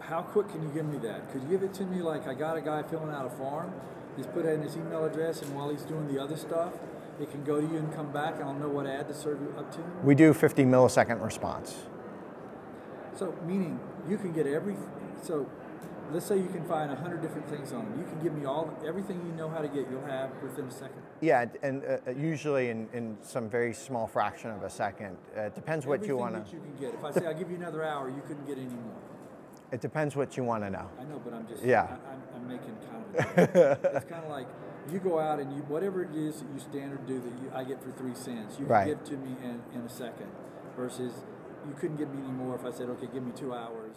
how quick can you give me that? Could you give it to me like I got a guy filling out a form, he's put in his email address, and while he's doing the other stuff, it can go to you and come back, and I'll know what ad to serve you up to? We do 50 millisecond response. So, meaning you can get so let's say you can find 100 different things on them. You can give me everything you know how to get, you'll have within a second. Yeah, and usually in some very small fraction of a second. It depends what you want to. Everything that you can get. If I say I'll give you another hour, you couldn't get any more. It depends what you want to know. I know, but I'm just, yeah. I'm making kind of a it's kind of like you go out and whatever it is that you standard do that I get for 3 cents, you can give to me in a second, versus you couldn't give me any more if I said, okay, give me 2 hours.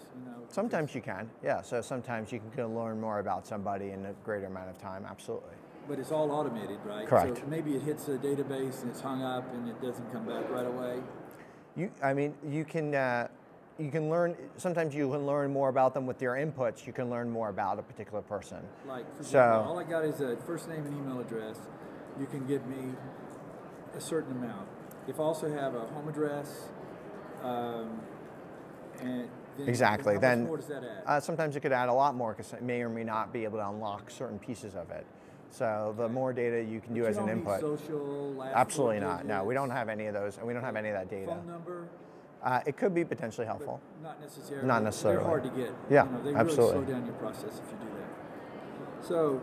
Sometimes you can, yeah. So sometimes you can learn more about somebody in a greater amount of time, absolutely. But it's all automated, right? Correct. So maybe it hits a database and it's hung up and it doesn't come back right away. You can learn. Sometimes you can learn more about them with your inputs. You can learn more about a particular person. Like, for example, all I got is a first name and email address. You can give me a certain amount. If I also have a home address, and exactly. How then much more does that add? Sometimes it could add a lot more because it may or may not be able to unlock certain pieces of it. So the more data you can do as an input. Social, absolutely not. No, we don't have any of those, and we don't have any of that data. Phone number? It could be potentially helpful. But not necessarily. Not necessarily. They're hard to get. Yeah, they absolutely. really slow down your process if you do that. So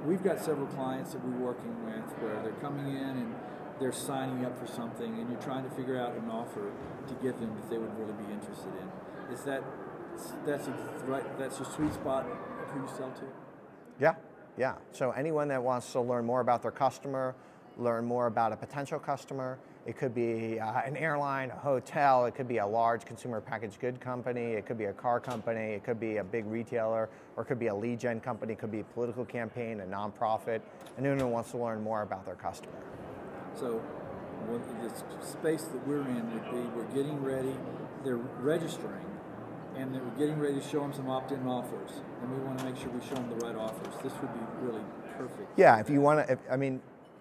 we've got several clients that we're working with where they're coming in and they're signing up for something, and you're trying to figure out an offer to give them that they would really be interested in. Is that's your sweet spot of who you sell to? Yeah, yeah. So anyone that wants to learn more about their customer, learn more about a potential customer. It could be an airline, a hotel, it could be a large consumer packaged good company, it could be a car company, it could be a big retailer, or it could be a lead gen company, it could be a political campaign, a nonprofit. Anyone who wants to learn more about their customer. So the space that we're in would be we're getting ready, they're registering, and then we're getting ready to show them some opt-in offers, and we want to make sure we show them the right offers. This would be really perfect. Yeah, if you want to,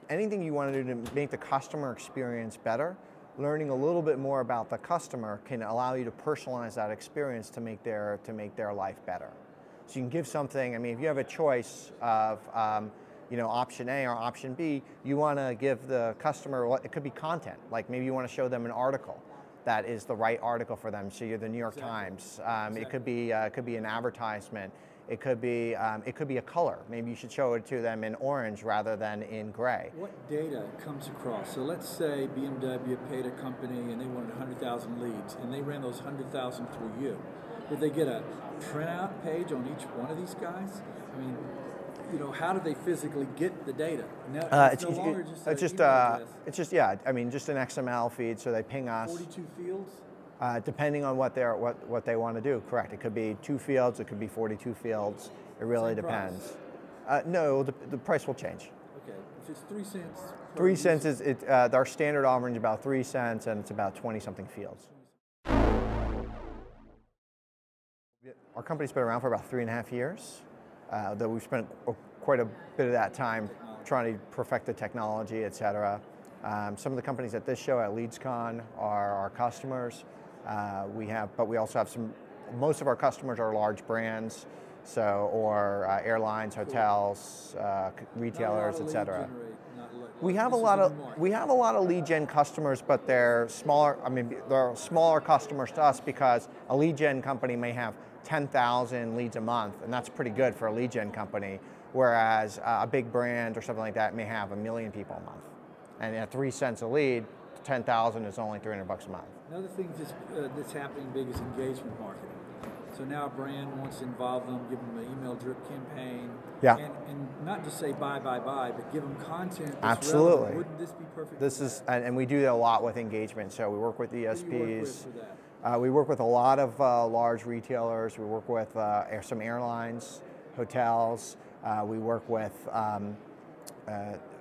anything you want to do to make the customer experience better, learning a little bit more about the customer can allow you to personalize that experience to make their life better. So you can give something. If you have a choice of option A or option B, you want to give the customer, it could be content. Like maybe you want to show them an article that is the right article for them. So you're the New York Times. It could be an advertisement. It could be a color. Maybe you should show it to them in orange rather than in gray. What data comes across? So let's say BMW paid a company and they wanted 100,000 leads, and they ran those 100,000 through you. Would they get a printout page on each one of these guys? How do they physically get the data? Now, it's no longer just just an XML feed. So they ping us. 42 fields. Depending on what they want to do, correct. It could be 2 fields, it could be 42 fields. It really depends. No, the price will change. Okay, if it's 3 cents. 3 cents is our standard offering is about 3 cents, and it's about 20-something fields. Our company's been around for about 3.5 years. Though we've spent quite a bit of that time trying to perfect the technology, et cetera. Some of the companies at this show at LeadsCon are our customers. But we also have most of our customers are large brands, or airlines, hotels, retailers, et cetera. We have a lot of lead gen customers, but they're smaller. They're smaller customers to us because a lead gen company may have 10,000 leads a month, and that's pretty good for a lead gen company. Whereas a big brand or something like that may have 1 million people a month, and at 3 cents a lead, 10,000 is only $300 a month. Another thing that's happening big is engagement marketing. So now a brand wants to involve them, give them an email drip campaign, and not just say buy, but give them content that's absolutely relevant. Wouldn't this be perfect? This is, and we do that a lot with engagement. So we work with ESPs. Who do you work with for that? We work with a lot of large retailers. We work with some airlines, hotels. We work with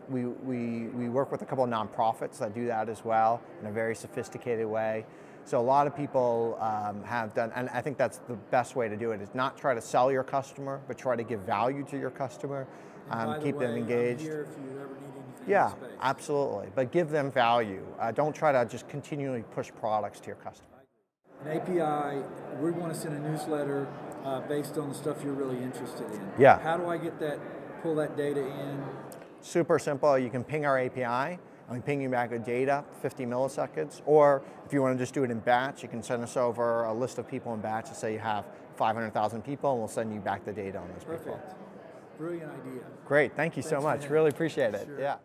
we work with a couple of nonprofits that do that as well in a very sophisticated way. So a lot of people have done, and I think that's the best way to do it, is not try to sell your customer, but try to give value to your customer, keep them engaged. I'm here if you ever need anything yeah, in the space. Absolutely, but give them value. Don't try to just continually push products to your customer. an API, we want to send a newsletter based on the stuff you're really interested in. Yeah. How do I get that, pull that data in? Super simple. You can ping our API, and we ping you back with data, 50 milliseconds. Or if you want to just do it in batch, you can send us over a list of people in batch and say you have 500,000 people, and we'll send you back the data on those people. Perfect. Brilliant idea. Great. Thank you so much. man. Really appreciate it. Sure. Yeah.